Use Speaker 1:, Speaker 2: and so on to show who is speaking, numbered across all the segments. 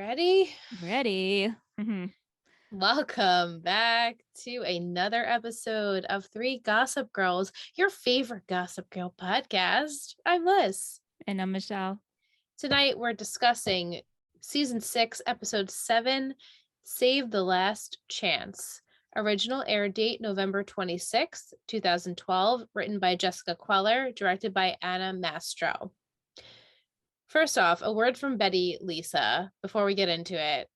Speaker 1: Ready?
Speaker 2: Ready.
Speaker 1: Welcome back to another episode of Three Gossip Girls, your favorite Gossip Girl podcast. I'm Liz.
Speaker 2: And I'm Michelle.
Speaker 1: Tonight we're discussing season 6, episode 7, Save the Last Chance. Original air date November 26th, 2012, written by Jessica Queller, directed by Anna Mastro. First off, a word from Betty Lisa before we get into it.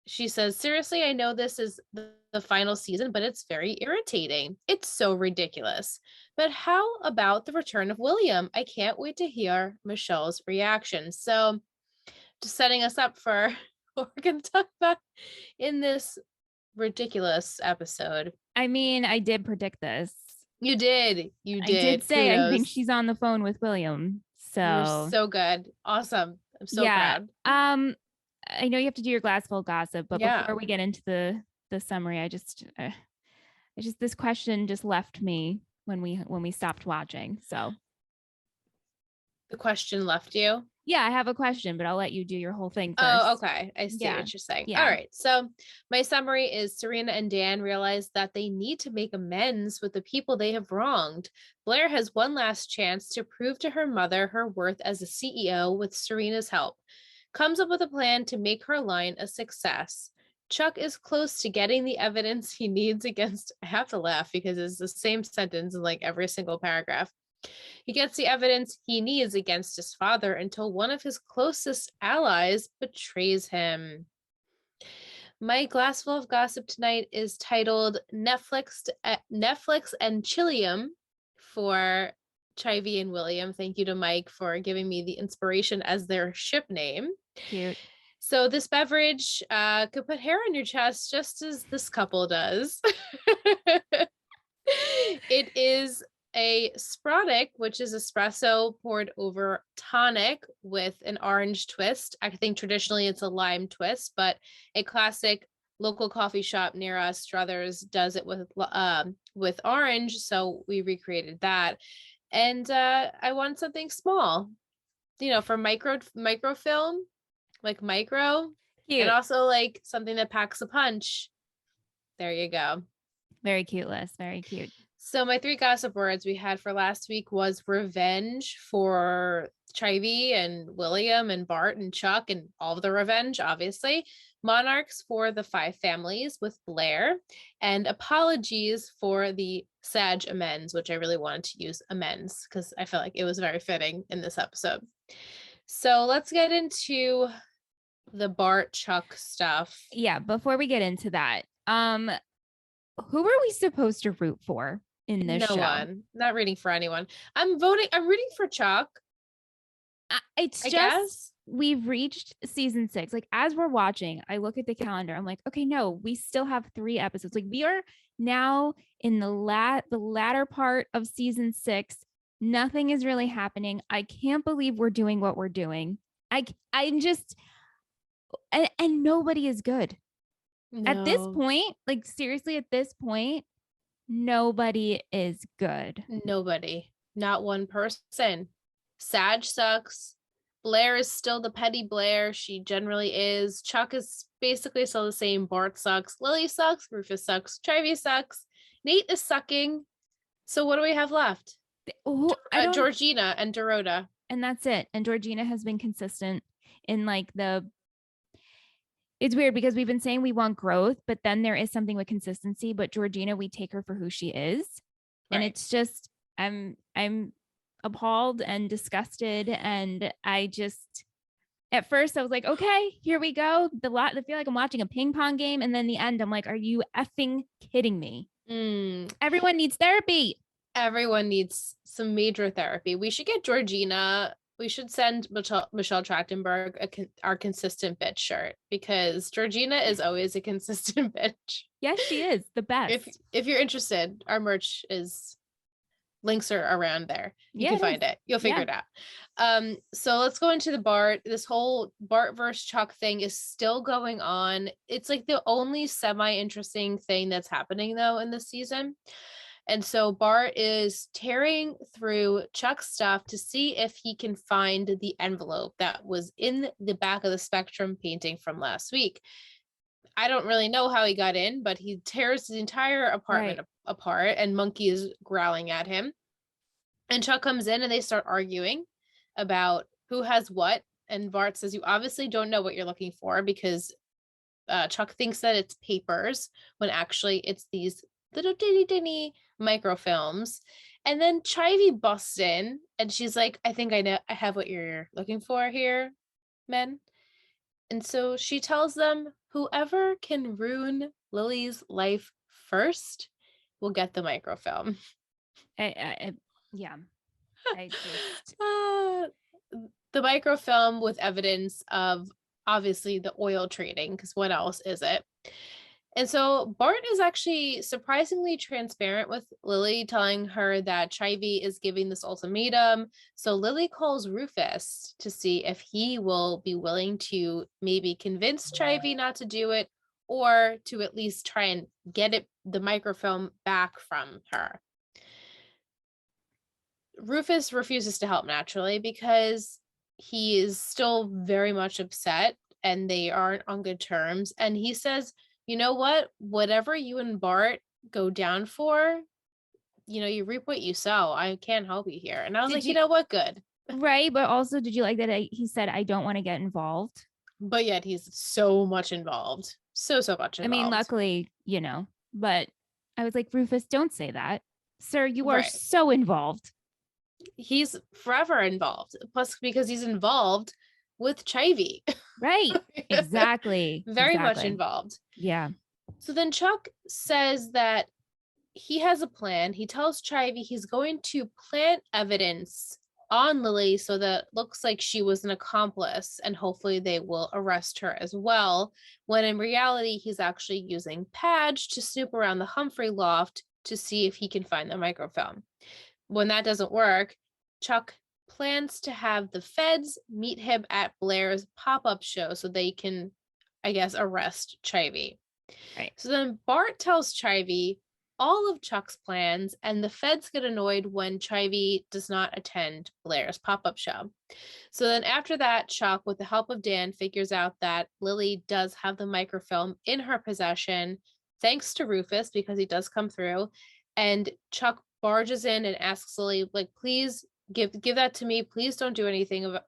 Speaker 1: She says, seriously, I know this is the final season, but it's very irritating. It's so ridiculous. But how about the return of William? I can't wait to hear Michelle's reaction. So just setting us up for what we're going to talk about in this ridiculous episode.
Speaker 2: I mean, I did predict this.
Speaker 1: You did.
Speaker 2: I did say
Speaker 1: Kudos.
Speaker 2: I think she's on the phone with William.
Speaker 1: You're
Speaker 2: So
Speaker 1: so good. Awesome. I'm so proud.
Speaker 2: I know you have to do your glass full gossip, but before we get into the summary, I just this question just left me when we stopped watching. So
Speaker 1: the question left you?
Speaker 2: Yeah, I have a question, but I'll let you do your whole thing first.
Speaker 1: Oh, okay. I see what you're saying. Yeah. All right. So my summary is Serena and Dan realize that they need to make amends with the people they have wronged. Blair has one last chance to prove to her mother her worth as a CEO with Serena's help. Comes up with a plan to make her line a success. Chuck is close to getting the evidence he needs against, I have to laugh because it's the same sentence in like every single paragraph. He gets the evidence he needs against his father until one of his closest allies betrays him. My glass full of gossip tonight is titled Netflix and Chilium for Chivy and William. Thank you to Mike for giving me the inspiration as their ship name.
Speaker 2: Cute.
Speaker 1: So this beverage could put hair on your chest just as this couple does. It is a Spronic, which is espresso poured over tonic with an orange twist. I think traditionally it's a lime twist, but a classic local coffee shop near us, Struthers, does it with orange, so we recreated that. And I want something small, for microfilm, like micro. Cute. And also like something that packs a punch. There you go.
Speaker 2: Very cute, Liz. Very cute.
Speaker 1: So my 3 gossip words we had for last week was revenge for Chivy and William and Bart and Chuck and all of the revenge, obviously. Monarchs for the 5 families with Blair, and apologies for the Sag amends, which I really wanted to use amends because I felt like it was very fitting in this episode. So let's get into the Bart Chuck stuff.
Speaker 2: Yeah, before we get into that, who are we supposed to root for in this show?
Speaker 1: No one. Not rooting for anyone. I'm rooting for Chuck.
Speaker 2: It's just we've reached season 6. Like as we're watching, I look at the calendar. I'm like, okay, no, we still have 3 episodes. Like we are now in the latter part of season 6. Nothing is really happening. I can't believe we're doing what we're doing. I'm just and nobody is good. No. At this point, like seriously, at this point, nobody is good.
Speaker 1: Nobody. Not one person. Sag sucks. Blair is still the petty Blair. She generally is. Chuck is basically still the same. Bart sucks. Lily sucks. Rufus sucks. Chivy sucks. Nate is sucking. So what do we have left? Georgina and Dorota.
Speaker 2: And that's it. And Georgina has been consistent in like it's weird because we've been saying we want growth, but then there is something with consistency. But Georgina, we take her for who she is. Right. And it's just, I'm appalled and disgusted. And I just, at first I was like, okay, here we go. I feel like I'm watching a ping pong game. And then the end, I'm like, are you effing kidding me? Everyone needs therapy.
Speaker 1: Everyone needs some major therapy. We should get Georgina. We should send Michelle Trachtenberg our consistent bitch shirt because Georgina is always a consistent bitch.
Speaker 2: Yes, she is the best.
Speaker 1: If you're interested, our merch links are around there. You can find it. You'll figure it out. So let's go into the Bart. This whole Bart versus Chuck thing is still going on. It's like the only semi-interesting thing that's happening though in this season. And so Bart is tearing through Chuck's stuff to see if he can find the envelope that was in the back of the Spectrum painting from last week. I don't really know how he got in, but he tears the entire apartment apart, and Monkey is growling at him. And Chuck comes in and they start arguing about who has what. And Bart says, you obviously don't know what you're looking for, because Chuck thinks that it's papers when actually it's these little dinny microfilms. And then Chivy busts in and she's like, I think I know, I have what you're looking for here, men. And so she tells them whoever can ruin Lily's life first will get the microfilm.
Speaker 2: Yeah. I just
Speaker 1: the microfilm with evidence of obviously the oil trading, because what else is it? And so Bart is actually surprisingly transparent with Lily, telling her that Chivy is giving this ultimatum. So Lily calls Rufus to see if he will be willing to maybe convince Chivy not to do it, or to at least try and get the microfilm back from her. Rufus refuses to help, naturally, because he is still very much upset and they aren't on good terms. And he says, you know what? Whatever you and Bart go down for, you reap what you sow. I can't help you here. And I was you know what? Good.
Speaker 2: Right. But also, did you like that he said, I don't want to get involved?
Speaker 1: But yet he's so much involved. So much involved. I
Speaker 2: mean, luckily, but I was like, Rufus, don't say that. Sir, you are so involved.
Speaker 1: He's forever involved. Plus, because he's involved with Chivy.
Speaker 2: Right. Exactly.
Speaker 1: Very much involved.
Speaker 2: Yeah.
Speaker 1: So then Chuck says that he has a plan. He tells Chivy he's going to plant evidence on Lily so that looks like she was an accomplice, and hopefully they will arrest her as well, when in reality he's actually using Padge to snoop around the Humphrey loft to see if he can find the microfilm. When that doesn't work, Chuck plans to have the feds meet him at Blair's pop-up show so they can, I guess, arrest Chivy.
Speaker 2: Right.
Speaker 1: So then Bart tells Chivy all of Chuck's plans, and the feds get annoyed when Chivy does not attend Blair's pop-up show. So then after that, Chuck, with the help of Dan, figures out that Lily does have the microfilm in her possession, thanks to Rufus, because he does come through. And Chuck barges in and asks Lily, like, please give that to me. Please don't do anything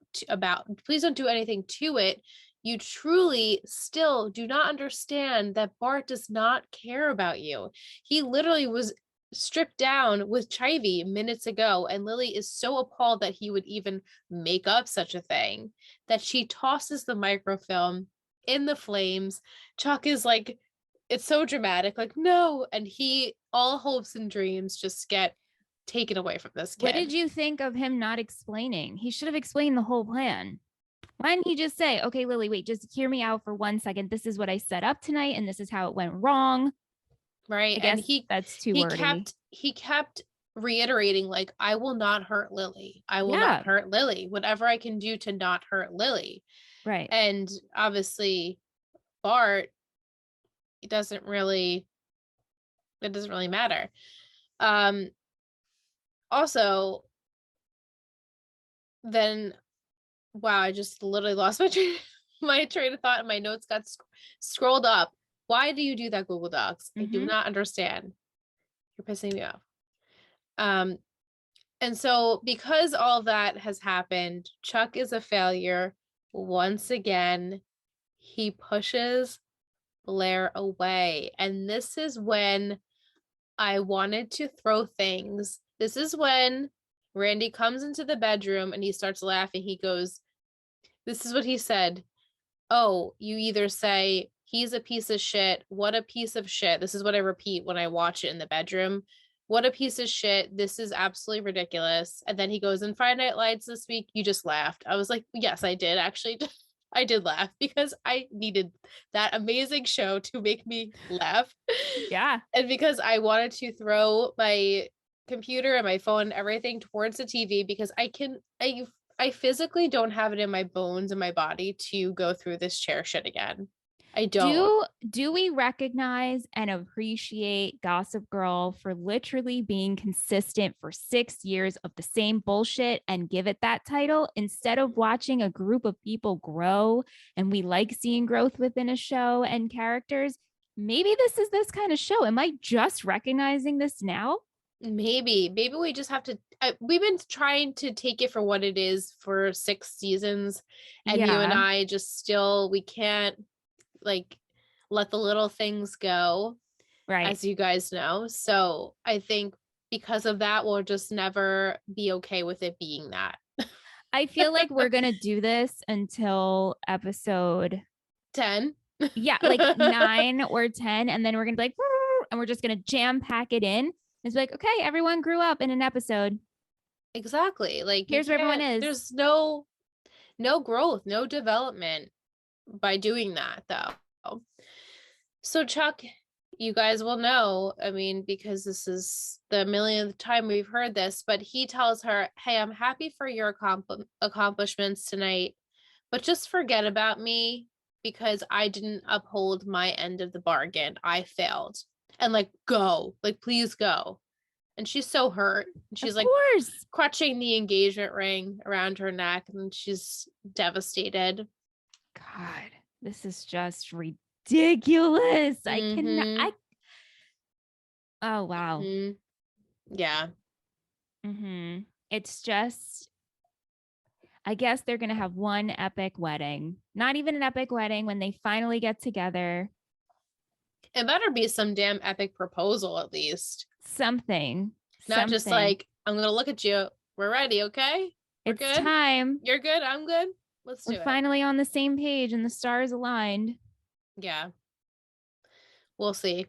Speaker 1: please don't do anything to it. You truly still do not understand that Bart does not care about you. He literally was stripped down with Chivy minutes ago, and Lily is so appalled that he would even make up such a thing that she tosses the microfilm in the flames. Chuck is like, it's so dramatic, like, no, and all hopes and dreams just get taken away from this kid.
Speaker 2: What did you think of him not explaining? He should have explained the whole plan. Why didn't he just say, okay, Lily, wait, just hear me out for 1 second. This is what I set up tonight, and this is how it went wrong.
Speaker 1: Right.
Speaker 2: And that's too wordy.
Speaker 1: He kept reiterating, like, I will not hurt Lily. I will not hurt Lily. Whatever I can do to not hurt Lily.
Speaker 2: Right.
Speaker 1: And obviously Bart, it doesn't really matter. Also, then, wow, I just literally lost my train of thought, and my notes got scrolled up. Why do you do that, Google Docs? I do not understand. You're pissing me off. And so because all of that has happened, Chuck is a failure once again. He pushes Blair away. And this is when I wanted to throw things. This is when Randy comes into the bedroom and he starts laughing. He goes, this is what he said. Oh, you either say, he's a piece of shit. What a piece of shit. This is what I repeat when I watch it in the bedroom. What a piece of shit. This is absolutely ridiculous. And then he goes, in Friday Night Lights this week, you just laughed. I was like, yes, I did actually. I did laugh because I needed that amazing show to make me laugh.
Speaker 2: Yeah.
Speaker 1: And because I wanted to throw my computer and my phone and everything towards the TV, because I physically don't have it in my bones and my body to go through this chair shit again. I don't.
Speaker 2: Do we recognize and appreciate Gossip Girl for literally being consistent for 6 years of the same bullshit and give it that title instead of watching a group of people grow, and we like seeing growth within a show and characters? Maybe this is this kind of show. Am I just recognizing this now?
Speaker 1: Maybe we just have to, we've been trying to take it for what it is for 6 seasons, and you and I just still, we can't like let the little things go,
Speaker 2: right,
Speaker 1: as you guys know. So I think because of that, we'll just never be okay with it being that.
Speaker 2: I feel like we're gonna do this until episode
Speaker 1: 10.
Speaker 2: Yeah, like 9 or 10, and then we're gonna be like, and we're just gonna jam pack it in. It's like, okay, everyone grew up in an episode.
Speaker 1: Exactly. Like,
Speaker 2: here's where everyone is.
Speaker 1: There's no growth, no development by doing that, though. So Chuck, you guys will know, I mean, because this is the millionth time we've heard this, but he tells her, hey, I'm happy for your accomplishments tonight, but just forget about me because I didn't uphold my end of the bargain. I failed. And like, go, like, please go. And she's so hurt. She's like clutching the engagement ring around her neck, and she's devastated.
Speaker 2: God, this is just ridiculous. I cannot. Oh, wow.
Speaker 1: Yeah.
Speaker 2: It's just, I guess they're going to have one epic wedding. Not even an epic wedding when they finally get together.
Speaker 1: It better be some damn epic proposal, at least.
Speaker 2: Something.
Speaker 1: Not just like, I'm going to look at you. We're ready, okay? We're
Speaker 2: it's
Speaker 1: good.
Speaker 2: Time.
Speaker 1: You're good. I'm good. Let's do it.
Speaker 2: We're finally on the same page and the stars aligned.
Speaker 1: Yeah. We'll see.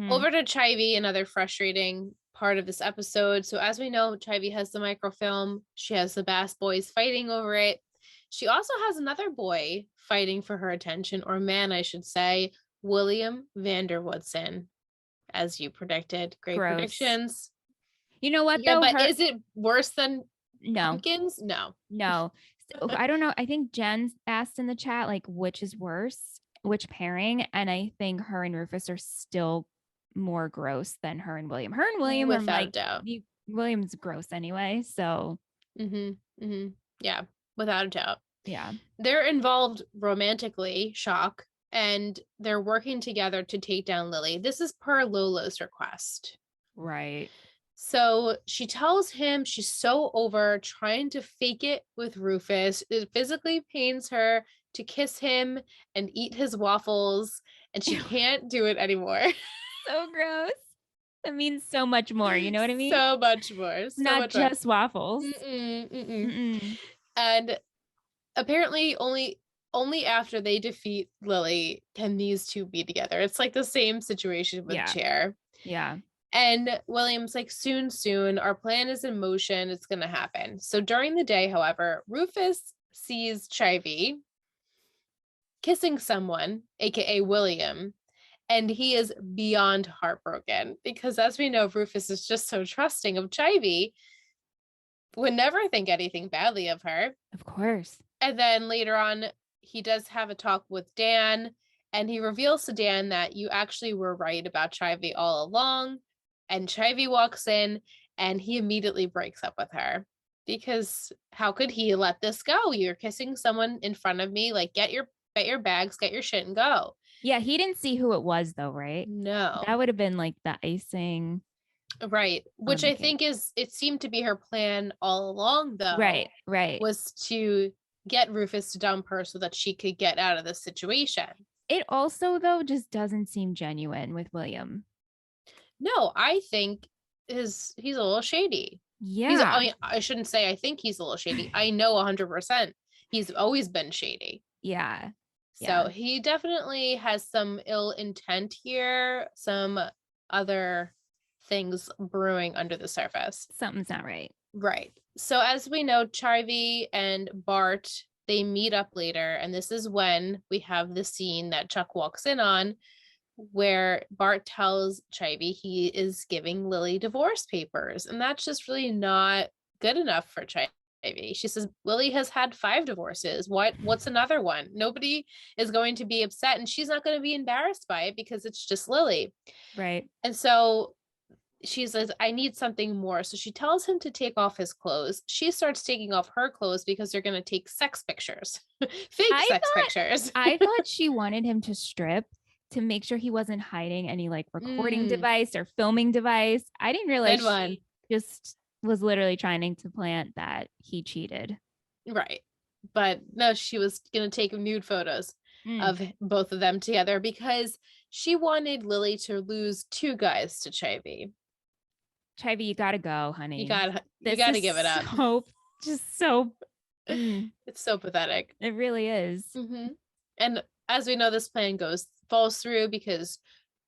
Speaker 1: Over to Chivy, another frustrating part of this episode. So as we know, Chivy has the microfilm. She has the Bass boys fighting over it. She also has another boy fighting for her attention, or man, I should say, William Vanderwoodson, as you predicted. Great predictions.
Speaker 2: You know what, though?
Speaker 1: But is it worse than
Speaker 2: No.
Speaker 1: Pumpkins? No.
Speaker 2: I don't know. I think Jen asked in the chat, like, which is worse, which pairing? And I think her and Rufus are still more gross than her and William. Her and William
Speaker 1: without
Speaker 2: are like,
Speaker 1: doubt.
Speaker 2: William's gross anyway. So,
Speaker 1: yeah, without a doubt.
Speaker 2: Yeah.
Speaker 1: They're involved romantically, shock, and they're working together to take down Lily. This is per Lola's request.
Speaker 2: Right.
Speaker 1: So she tells him she's so over trying to fake it with Rufus. It physically pains her to kiss him and eat his waffles, and she can't do it anymore.
Speaker 2: So gross. That means so much more. You know what I mean?
Speaker 1: So much more.
Speaker 2: Not just waffles.
Speaker 1: And apparently only after they defeat Lily can these two be together. It's like the same situation with Chair.
Speaker 2: Yeah.
Speaker 1: And William's like, soon, our plan is in motion. It's going to happen. So during the day, however, Rufus sees Chivy kissing someone, aka William, and he is beyond heartbroken because, as we know, Rufus is just so trusting of Chivy, would never think anything badly of her.
Speaker 2: Of course.
Speaker 1: And then later on, he does have a talk with Dan, and he reveals to Dan that you actually were right about Chivy all along. And Chivy walks in, and he immediately breaks up with her because how could he let this go? You're kissing someone in front of me. Like, get your bags, get your shit, and go.
Speaker 2: Yeah, he didn't see who it was, though, right?
Speaker 1: No.
Speaker 2: That would have been like the icing.
Speaker 1: Right. Which I think it seemed to be her plan all along, though.
Speaker 2: Right.
Speaker 1: Was to get Rufus to dump her so that she could get out of this situation.
Speaker 2: It also, though, just doesn't seem genuine with William.
Speaker 1: No, I think he's a little shady.
Speaker 2: Yeah.
Speaker 1: I shouldn't say I think he's a little shady. I know 100%. He's always been shady.
Speaker 2: Yeah.
Speaker 1: So he definitely has some ill intent here, some other things brewing under the surface.
Speaker 2: Something's not right.
Speaker 1: Right. So as we know, Chivy and Bart, they meet up later, and this is when we have the scene that Chuck walks in on, where Bart tells Chivy he is giving Lily divorce papers, and that's just really not good enough for Chivy. She says, Lily has had 5 divorces. What's another one? Nobody is going to be upset, and she's not going to be embarrassed by it because it's just Lily.
Speaker 2: Right.
Speaker 1: And so she says, I need something more. So she tells him to take off his clothes. She starts taking off her clothes because they're going to take sex pictures, sex pictures.
Speaker 2: I thought she wanted him to strip to make sure he wasn't hiding any like recording device or filming device. I didn't realize she just was literally trying to plant that he cheated.
Speaker 1: Right. But no, she was going to take nude photos of both of them together because she wanted Lily to lose 2 guys to Chivy.
Speaker 2: Chivy, you gotta go, honey.
Speaker 1: You gotta give it up. It's so pathetic.
Speaker 2: It really is.
Speaker 1: And as we know, this plan falls through because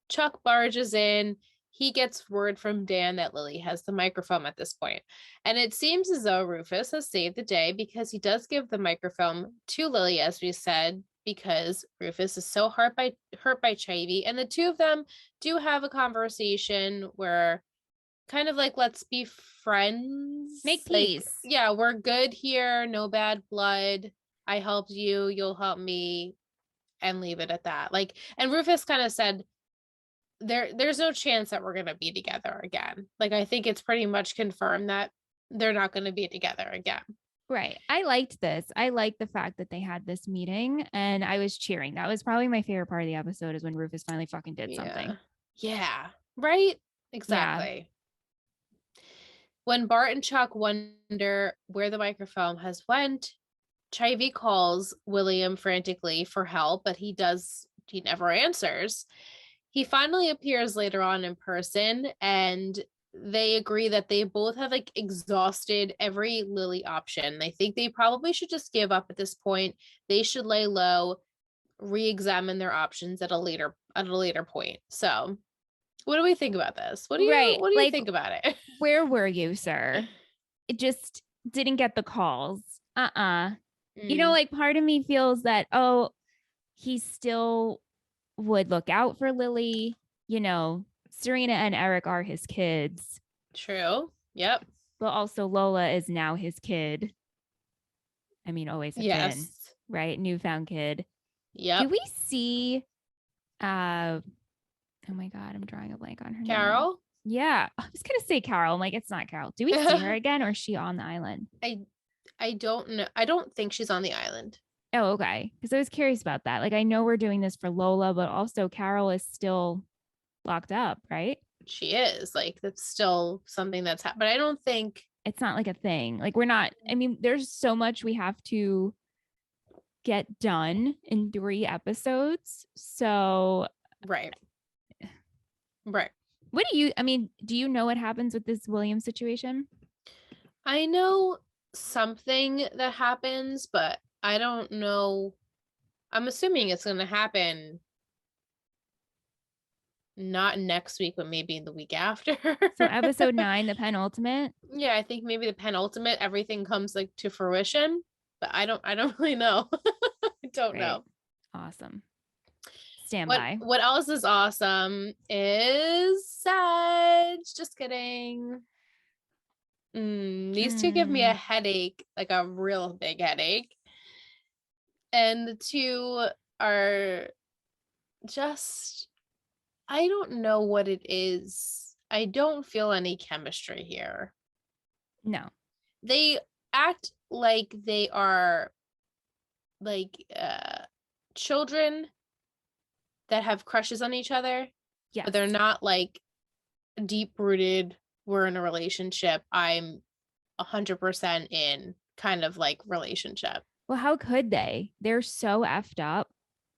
Speaker 1: Chuck barges in. He gets word from Dan that Lily has the microphone at this point. And it seems as though Rufus has saved the day because he does give the microphone to Lily, as we said, because Rufus is so hurt by Chivy. And the two of them do have a conversation where kind of like, let's be friends.
Speaker 2: Make peace.
Speaker 1: Yeah, we're good here. No bad blood. I helped you. You'll help me. And leave it at that. And Rufus kind of said, there's no chance that we're going to be together again. I think it's pretty much confirmed that they're not going to be together again.
Speaker 2: Right. I liked this. I liked the fact that they had this meeting and I was cheering. That was probably my favorite part of the episode is when Rufus finally fucking did something.
Speaker 1: Yeah. Right? Exactly. Yeah. When Bart and Chuck wonder where the microphone has went, Chivy calls William frantically for help, but he never answers. He finally appears later on in person, and they agree that they both have exhausted every Lily option. They think they probably should just give up at this point. They should lay low, re-examine their options at a later point. So, what do we think about this? What do you think about it?
Speaker 2: Where were you, sir? It just didn't get the calls. You know, part of me feels that, he still would look out for Lily. You know, Serena and Eric are his kids.
Speaker 1: True. Yep.
Speaker 2: But also Lola is now his kid. I mean, always have been, right? Newfound kid.
Speaker 1: Yep.
Speaker 2: Do we see, oh my God, I'm drawing a blank on her
Speaker 1: Carol?
Speaker 2: name. Yeah. I was going to say Carol. I'm like, it's not Carol. Do we see her again or is she on the island?
Speaker 1: I don't know. I don't think she's on the island.
Speaker 2: Oh, okay. Because I was curious about that. I know we're doing this for Lola, but also Carol is still locked up, right?
Speaker 1: She is. That's still something that's happened. But I don't think
Speaker 2: it's not a thing. We're not. I mean, there's so much we have to get done in 3 episodes. So
Speaker 1: right.
Speaker 2: What do you know what happens with this William situation?
Speaker 1: I know something that happens, but I don't know. I'm assuming it's going to happen not next week, but maybe the week after.
Speaker 2: So episode 9, the penultimate.
Speaker 1: Yeah, I think maybe the penultimate, everything comes to fruition, but I don't really know. I don't know.
Speaker 2: Awesome. Stand by.
Speaker 1: What else is awesome is Sedge. Just kidding. These two give me a headache, a real big headache. And the two are just, I don't know what it is. I don't feel any chemistry here.
Speaker 2: No.
Speaker 1: They act like they are children that have crushes on each other.
Speaker 2: Yeah.
Speaker 1: But they're not deep rooted, we're in a relationship, I'm 100% in kind of relationship.
Speaker 2: Well, how could they? They're so effed up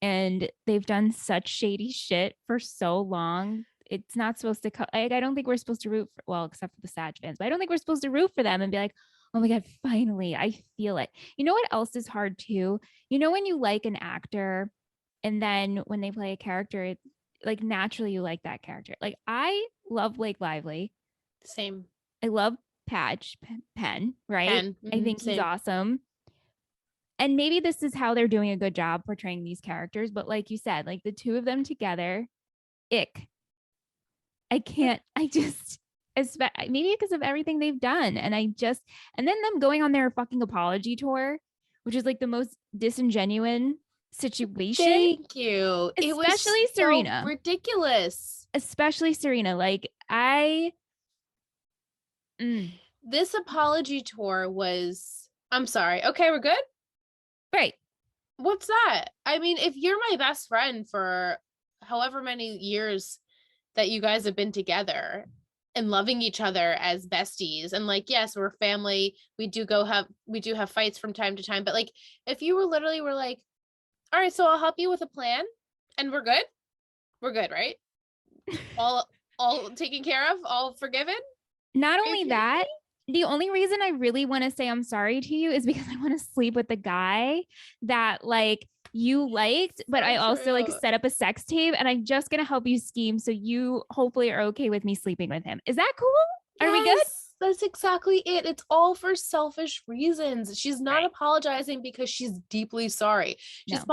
Speaker 2: and they've done such shady shit for so long. It's not supposed to I don't think we're supposed to root for, well, except for the Sag fans, but I don't think we're supposed to root for them and be like, oh my God, finally, I feel it. You know what else is hard too? You know, when you like an actor and then when they play a character, naturally you like that character. I love Blake Lively.
Speaker 1: Same.
Speaker 2: I love Patch Penn, right?
Speaker 1: Penn.
Speaker 2: I think he's awesome. And maybe this is how they're doing a good job portraying these characters. But like you said, the two of them together, ick. I maybe because of everything they've done. And then them going on their fucking apology tour, which is like the most disingenuous situation.
Speaker 1: Thank you. It was
Speaker 2: Especially
Speaker 1: so
Speaker 2: Serena.
Speaker 1: ridiculous.
Speaker 2: Especially Serena. Like
Speaker 1: this apology tour was, I'm sorry. Okay, we're good?
Speaker 2: Right.
Speaker 1: What's that? I mean, if you're my best friend for however many years that you guys have been together and loving each other as besties, and like, yes, we're family, we do have fights from time to time, but like, if you were like, all right, so I'll help you with a plan and we're good, right? all taken care of, all forgiven.
Speaker 2: Not only that, the only reason I really want to say I'm sorry to you is because I want to sleep with the guy that like you liked, but I also like set up a sex tape, and I'm just gonna help you scheme so you hopefully are okay with me sleeping with him. Is that cool? Are we good?
Speaker 1: That's exactly it. It's all for selfish reasons. She's not apologizing because she's deeply sorry. She's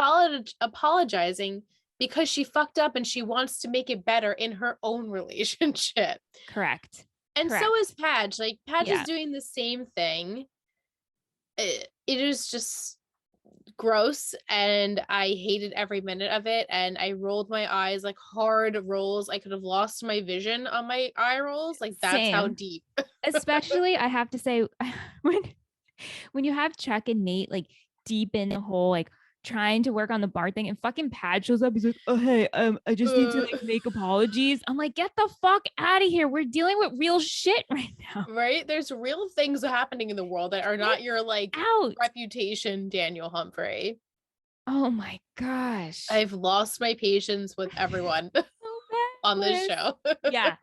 Speaker 1: apologizing because she fucked up and she wants to make it better in her own relationship.
Speaker 2: Correct.
Speaker 1: And so is Padge. Like, Padge is doing the same thing. It is just gross, and I hated every minute of it, and I rolled my eyes, like hard rolls. I could have lost my vision on my eye rolls. Like, that's how deep.
Speaker 2: Especially, I have to say, when you have Chuck and Nate like deep in the whole like trying to work on the bar thing, and fucking Pad shows up. He's like, oh hey, I just need to like make apologies. I'm like, get the fuck out of here. We're dealing with real shit right now.
Speaker 1: Right? There's real things happening in the world that are not your like reputation, Daniel Humphrey.
Speaker 2: Oh my gosh.
Speaker 1: I've lost my patience with everyone on this show.
Speaker 2: Yeah.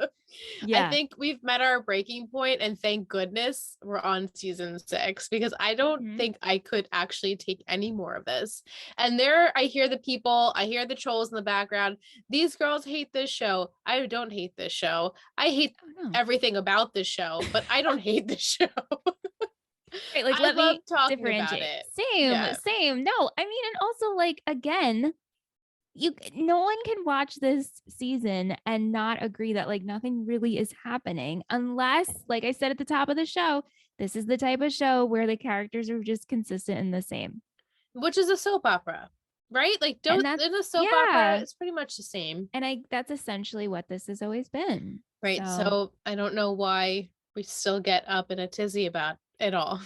Speaker 1: I think we've met our breaking point, and thank goodness we're on season 6, because I don't think I could actually take any more of this. And I hear the trolls in the background. These girls hate this show. I don't hate this show. I hate everything about this show, but I don't hate this show.
Speaker 2: Right, like, let me differentiate. Same. No, I mean, and also like, again, no one can watch this season and not agree that like nothing really is happening, unless, like I said at the top of the show, this is the type of show where the characters are just consistent and the same,
Speaker 1: which is a soap opera, right? Like, in a soap opera, it's pretty much the same.
Speaker 2: And that's essentially what this has always been,
Speaker 1: right? So I don't know why we still get up in a tizzy about it all.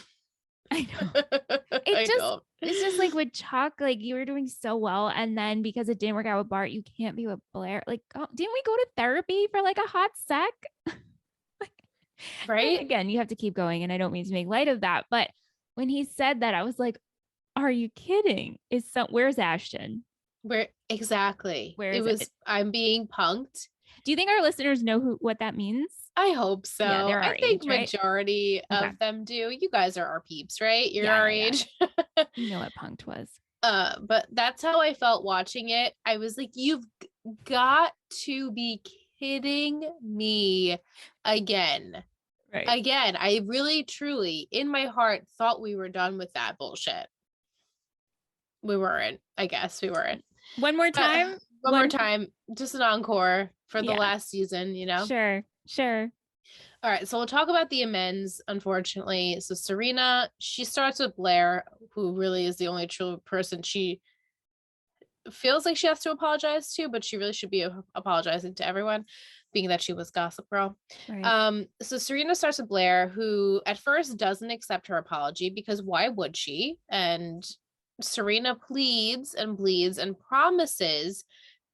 Speaker 2: I know. It's just like with Chuck, like you were doing so well, and then because it didn't work out with Bart, you can't be with Blair. Like, didn't we go to therapy for like a hot sec?
Speaker 1: Right?
Speaker 2: Again, you have to keep going, and I don't mean to make light of that, but when he said that, I was like, "Are you kidding? Where's Ashton?
Speaker 1: Where exactly? I'm being punked."
Speaker 2: Do you think our listeners know what that means?
Speaker 1: I hope so.
Speaker 2: Yeah, they're our
Speaker 1: I think
Speaker 2: age, right?
Speaker 1: majority of them do. You guys are our peeps, right? You're our age.
Speaker 2: You know what punked was.
Speaker 1: But that's how I felt watching it. I was like, you've got to be kidding me again.
Speaker 2: Right.
Speaker 1: Again, I really, truly, in my heart, thought we were done with that bullshit. We weren't. I guess we weren't.
Speaker 2: One more time?
Speaker 1: One more time. Just an encore for the last season, you know?
Speaker 2: Sure.
Speaker 1: All right, so we'll talk about the amends, unfortunately. So Serena, she starts with Blair, who really is the only true person she feels like she has to apologize to, but she really should be apologizing to everyone, being that she was Gossip Girl. Right. So Serena starts with Blair, who at first doesn't accept her apology, because why would she? And Serena pleads and bleeds and promises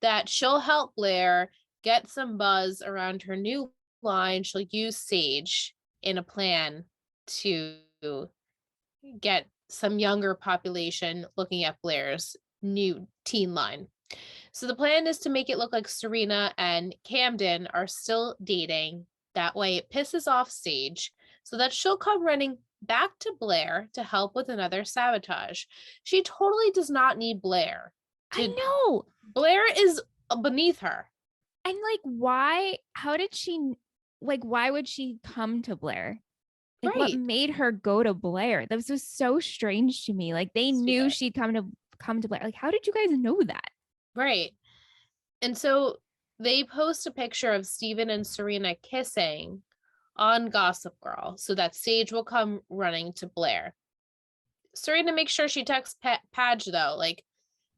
Speaker 1: that she'll help Blair get some buzz around her new line. She'll use Sage in a plan to get some younger population looking at Blair's new teen line. So the plan is to make it look like Serena and Camden are still dating. That way it pisses off Sage so that she'll come running back to Blair to help with another sabotage. She totally does not need Blair.
Speaker 2: I know.
Speaker 1: Blair is beneath her.
Speaker 2: And like, why would she come to Blair? Like, what made her go to Blair? That was just so strange to me. Like, they knew she'd come to Blair. Like, how did you guys know that?
Speaker 1: Right. And so they post a picture of Steven and Serena kissing on Gossip Girl so that Sage will come running to Blair. Serena makes sure she texts Padge, though, like,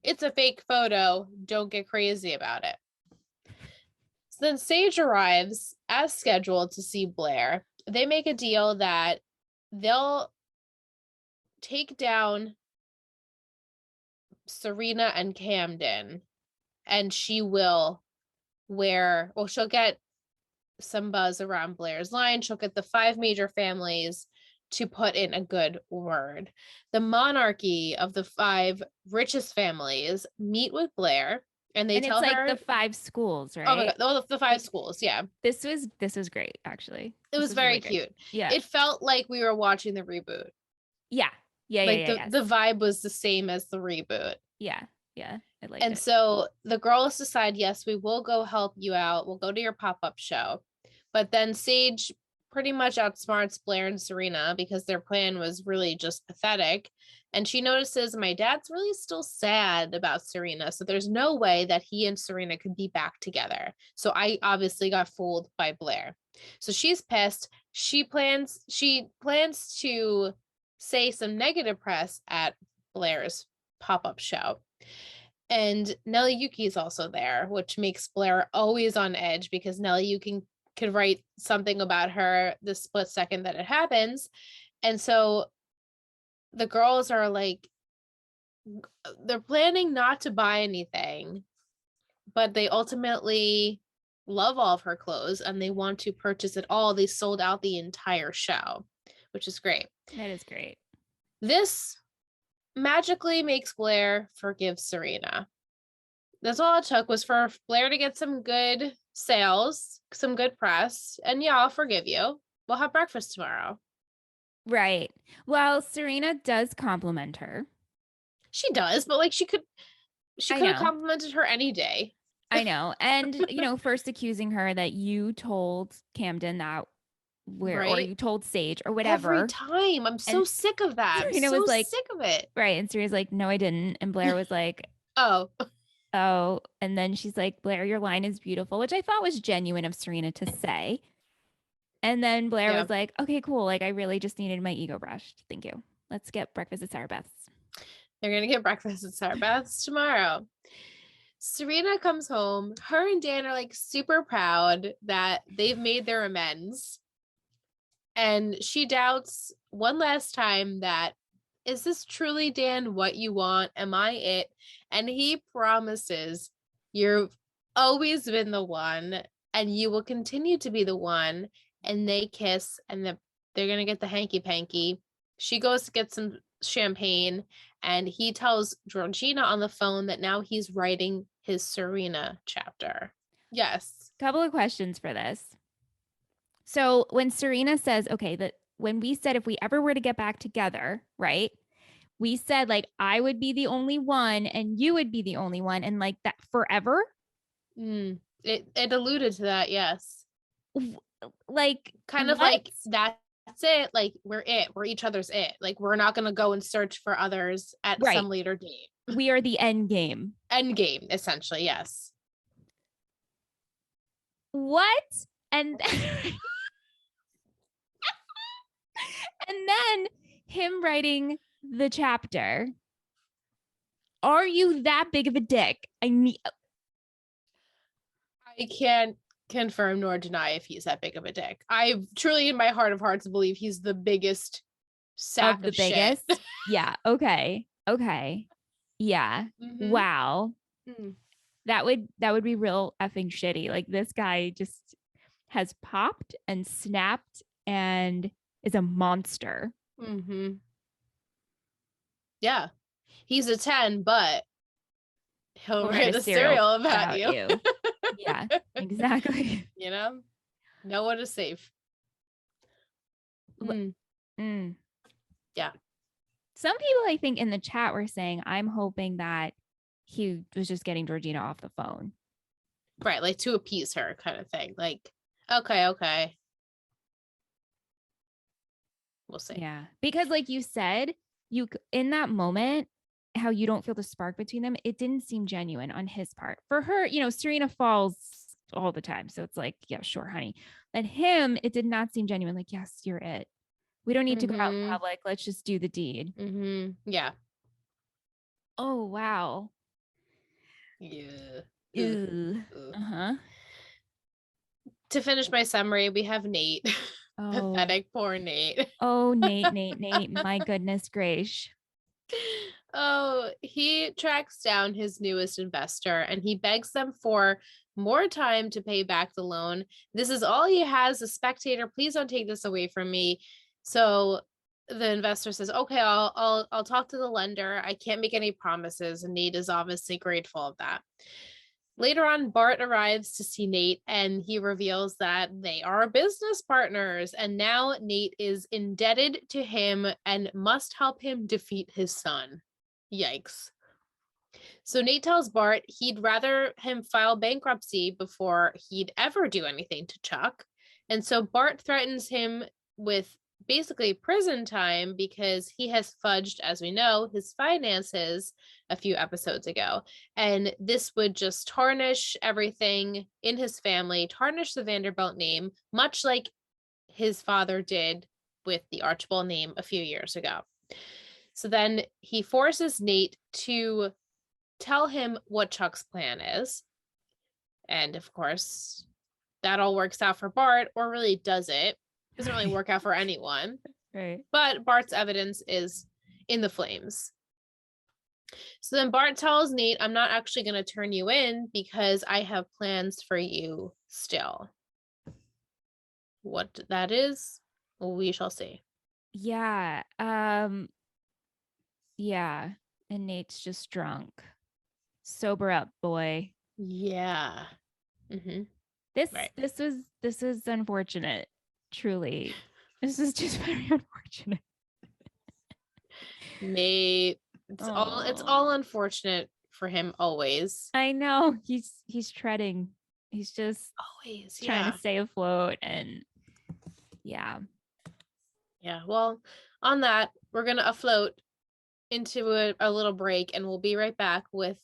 Speaker 1: it's a fake photo. Don't get crazy about it. So then Sage arrives as scheduled to see Blair. They make a deal that they'll take down Serena and Camden, and she will she'll get some buzz around Blair's line. She'll get the 5 major families to put in a good word. The monarchy of the 5 richest families meet with Blair, and they tell her
Speaker 2: the 5 schools, right?
Speaker 1: Oh my god, the 5 schools, yeah.
Speaker 2: This was great, actually.
Speaker 1: It was very really cute. Yeah, it felt like we were watching the reboot.
Speaker 2: Yeah,
Speaker 1: the vibe was the same as the reboot.
Speaker 2: Yeah, I liked it.
Speaker 1: And so the girls decide, yes, we will go help you out. We'll go to your pop-up show. But then Sage pretty much outsmarts Blair and Serena because their plan was really just pathetic. And she notices my dad's really still sad about Serena. So there's no way that he and Serena could be back together. So I obviously got fooled by Blair. So she's pissed. She plans to say some negative press at Blair's pop-up show. And Nelly Yuki is also there, which makes Blair always on edge because Nelly Yuki could write something about her the split second that it happens. And so the girls are like, they're planning not to buy anything, but they ultimately love all of her clothes and they want to purchase it all. They sold out the entire show, which is great.
Speaker 2: That is great.
Speaker 1: This magically makes Blair forgive Serena. That's all it took, was for Blair to get some good sales, some good press, and yeah, I'll forgive you. We'll have breakfast tomorrow.
Speaker 2: Right. Well, Serena does compliment her.
Speaker 1: She does, but like she could have complimented her any day.
Speaker 2: I know. And, first accusing her that you told Camden that or you told Sage or whatever.
Speaker 1: Every time. I'm so sick of that. Serena was like, sick of it.
Speaker 2: Right. And Serena's like, no, I didn't. And Blair was like,
Speaker 1: oh.
Speaker 2: And then she's like, Blair, your line is beautiful, which I thought was genuine of Serena to say. And then Blair was like, okay, cool. Like, I really just needed my ego brushed. Thank you. Let's get breakfast at Sarah Beth's.
Speaker 1: They're going to get breakfast at Sarah Beth's tomorrow. Serena comes home. Her and Dan are like super proud that they've made their amends. And she doubts one last time that, is this truly, Dan, what you want? Am I it? And he promises, you've always been the one and you will continue to be the one. And they kiss and they're going to get the hanky-panky. She goes to get some champagne and he tells Georgina on the phone that now he's writing his Serena chapter. Yes.
Speaker 2: Couple of questions for this. So when Serena says, okay, that when we said if we ever were to get back together, right? We said like I would be the only one and you would be the only one and like that forever.
Speaker 1: It alluded to that, yes.
Speaker 2: Like
Speaker 1: kind of like that's it. Like we're each other's it. Like we're not gonna go and search for others at some later date.
Speaker 2: We are the end game.
Speaker 1: End game, essentially, yes.
Speaker 2: What? And and then him writing the chapter. Are you that big of a dick? I
Speaker 1: can't confirm nor deny if he's that big of a dick. I truly, in my heart of hearts, believe he's the biggest sack of biggest. Shit.
Speaker 2: Yeah. Okay. Yeah. Mm-hmm. Wow. That would be real effing shitty. Like this guy just has popped and snapped and is a monster.
Speaker 1: Mm-hmm. Yeah. He's a 10, but he'll write a serial about you.
Speaker 2: Yeah, exactly.
Speaker 1: No one is safe.
Speaker 2: Yeah.
Speaker 1: Some
Speaker 2: people, I think, in the chat were saying, I'm hoping that he was just getting Georgina off the phone.
Speaker 1: Right, like to appease her kind of thing. Like, okay. We'll see.
Speaker 2: Yeah, because like you said, you in that moment, how you don't feel the spark between them, it didn't seem genuine on his part. For her, Serena falls all the time. So it's like, yeah, sure, honey. But him, it did not seem genuine. Like, yes, you're it. We don't need to go out in public. Let's just do the deed.
Speaker 1: Yeah.
Speaker 2: Oh, wow.
Speaker 1: Yeah.
Speaker 2: Ew. Uh-huh.
Speaker 1: To finish my summary, we have Nate. Oh. Pathetic, poor Nate.
Speaker 2: Oh, Nate. My goodness gracious.
Speaker 1: Oh, he tracks down his newest investor and he begs them for more time to pay back the loan. This is all he has, a spectator. Please don't take this away from me. So the investor says, okay, I'll talk to the lender. I can't make any promises. And Nate is obviously grateful of that. Later on, Bart arrives to see Nate and he reveals that they are business partners. And now Nate is indebted to him and must help him defeat his son. Yikes. So Nate tells Bart he'd rather him file bankruptcy before he'd ever do anything to Chuck. And so Bart threatens him with basically prison time because he has fudged, as we know, his finances a few episodes ago. And this would just tarnish everything in his family, tarnish the Vanderbilt name, much like his father did with the Archibald name a few years ago. So then he forces Nate to tell him what Chuck's plan is. And of course, that all works out for Bart, or really does it? Doesn't really work out for anyone.
Speaker 2: Right.
Speaker 1: But Bart's evidence is in the flames. So then Bart tells Nate, I'm not actually going to turn you in because I have plans for you still. What that is, we shall see.
Speaker 2: Yeah. Yeah. And Nate's just drunk. Sober up, boy.
Speaker 1: Yeah. Mm-hmm.
Speaker 2: This was unfortunate. Truly. This is just very unfortunate.
Speaker 1: Nate, it's all unfortunate for him always.
Speaker 2: I know. He's treading. He's just
Speaker 1: always
Speaker 2: trying to stay afloat, and yeah.
Speaker 1: Well, on that, we're gonna afloat into a little break, and we'll be right back with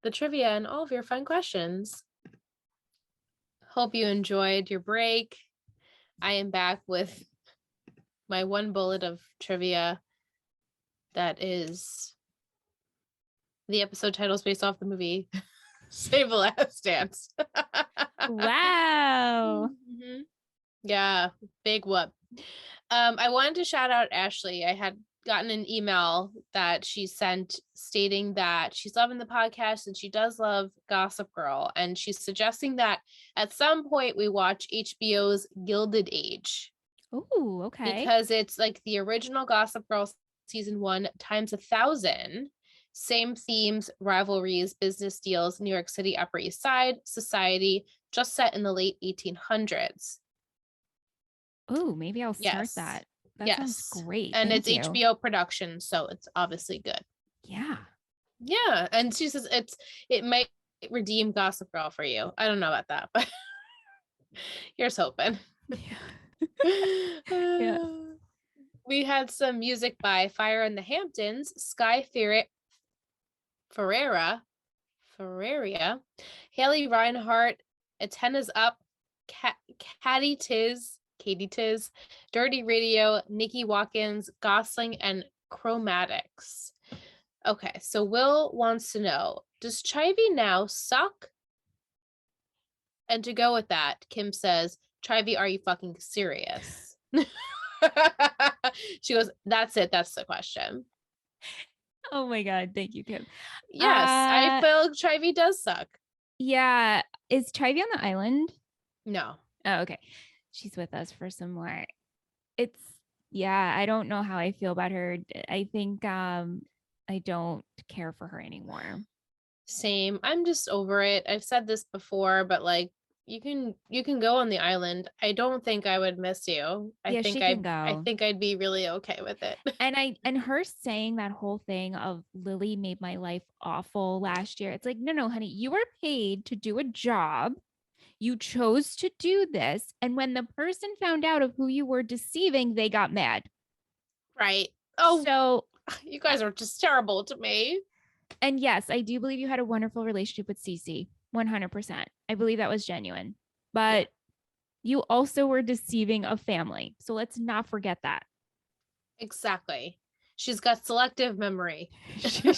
Speaker 1: the trivia and all of your fun questions. Hope you enjoyed your break. I am back with my one bullet of trivia that is the episode titles based off the movie Save the Last Dance.
Speaker 2: Wow.
Speaker 1: Mm-hmm. Yeah, big whoop. I wanted to shout out Ashley. I had gotten an email that she sent stating that she's loving the podcast and she does love Gossip Girl, and she's suggesting that at some point we watch HBO's Gilded Age.
Speaker 2: Oh, okay.
Speaker 1: Because it's like the original Gossip Girl season 1 times 1,000. Same themes, rivalries, business deals, New York City, Upper East Side, society, just set in the late 1800s.
Speaker 2: Oh, maybe I'll start that. That sounds great.
Speaker 1: And Thank you. HBO production, so it's obviously good.
Speaker 2: Yeah.
Speaker 1: Yeah. And she says it might redeem Gossip Girl for you. I don't know about that, but here's hoping. Yeah. We had some music by Fire in the Hamptons, Sky Ferreira, Haley Reinhart, Antennas Up, Katie Tiz, Dirty Radio, Nikki Watkins, Gosling, and Chromatics. Okay, so Will wants to know, does Chivy now suck? And to go with that, Kim says, Chivy, are you fucking serious? She goes, that's it. That's the question.
Speaker 2: Oh my God. Thank you, Kim.
Speaker 1: Yes, I feel Chivy does suck.
Speaker 2: Yeah. Is Chivy on the island?
Speaker 1: No.
Speaker 2: Oh, okay. She's with us for some more. I don't know how I feel about her. I think I don't care for her anymore.
Speaker 1: Same. I'm just over it. I've said this before, but like you can go on the island. I don't think I would miss you. I think I'd be really okay with it.
Speaker 2: And her saying that whole thing of Lily made my life awful last year. It's like, no, honey, you were paid to do a job. You chose to do this. And when the person found out of who you were deceiving, they got mad.
Speaker 1: Right. Oh, so you guys are just terrible to me.
Speaker 2: And yes, I do believe you had a wonderful relationship with Cece. 100%. I believe that was genuine. But you also were deceiving a family. So let's not forget that.
Speaker 1: Exactly. She's got selective memory.
Speaker 2: She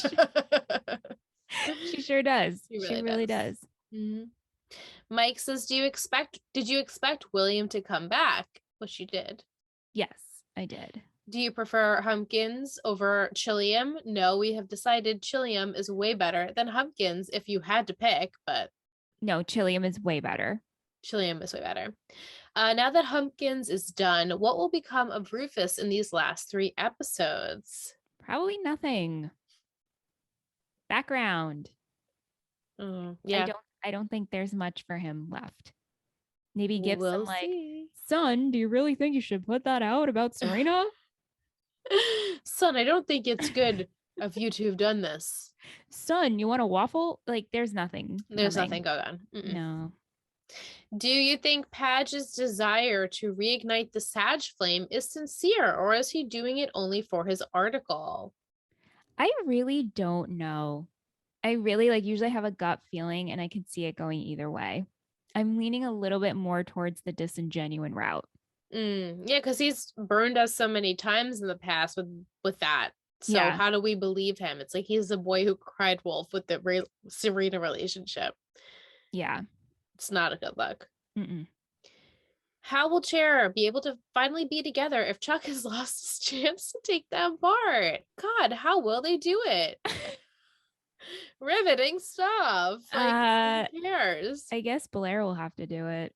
Speaker 2: sure does. She really does.
Speaker 1: Mm-hmm. Mike says, did you expect William to come back? Which you did.
Speaker 2: Yes, I did.
Speaker 1: Do you prefer Humpkins over Chilliam? No, we have decided Chilliam is way better than Humpkins if you had to pick, but
Speaker 2: no, Chilliam is way better.
Speaker 1: Chilliam is way better. Now that Humpkins is done, what will become of Rufus in these last 3 episodes?
Speaker 2: Probably nothing. Background.
Speaker 1: Yeah.
Speaker 2: I don't think there's much for him left. Maybe give
Speaker 1: we'll
Speaker 2: some like,
Speaker 1: see.
Speaker 2: Son, do you really think you should put that out about Serena?
Speaker 1: Son, I don't think it's good of you to have done this.
Speaker 2: Son, you want a waffle? Like, there's nothing.
Speaker 1: There's nothing going on.
Speaker 2: No.
Speaker 1: Do you think Padge's desire to reignite the Sag flame is sincere, or is he doing it only for his article?
Speaker 2: I really don't know. I really usually have a gut feeling and I can see it going either way. I'm leaning a little bit more towards the disingenuine route.
Speaker 1: Yeah, because he's burned us so many times in the past with that. So how do we believe him? It's like he's the boy who cried wolf with the Serena relationship.
Speaker 2: Yeah.
Speaker 1: It's not a good look. How will Chair be able to finally be together if Chuck has lost his chance to take them apart? God, how will they do it? Riveting stuff. Like, who cares?
Speaker 2: I guess Blair will have to do it.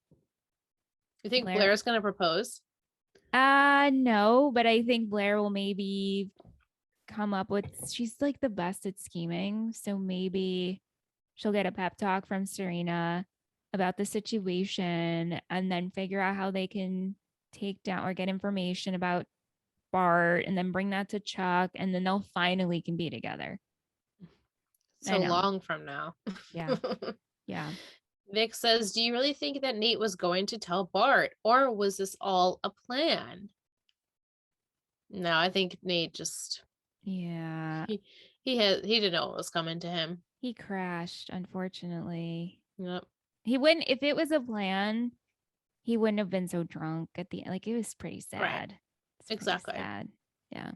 Speaker 1: You think Blair's gonna propose?
Speaker 2: No, but I think Blair will maybe come up with, she's like the best at scheming. So maybe she'll get a pep talk from Serena about the situation and then figure out how they can take down or get information about Bart and then bring that to Chuck and then they'll finally can be together.
Speaker 1: So long from now.
Speaker 2: Yeah. Yeah.
Speaker 1: Vic says, do you really think that Nate was going to tell Bart, or was this all a plan? No, I think Nate just he didn't know what was coming to him.
Speaker 2: He crashed, unfortunately.
Speaker 1: Yep.
Speaker 2: He wouldn't, if it was a plan, he wouldn't have been so drunk at the end. Like, it was pretty sad.
Speaker 1: Right. Exactly.
Speaker 2: Sad. Yeah.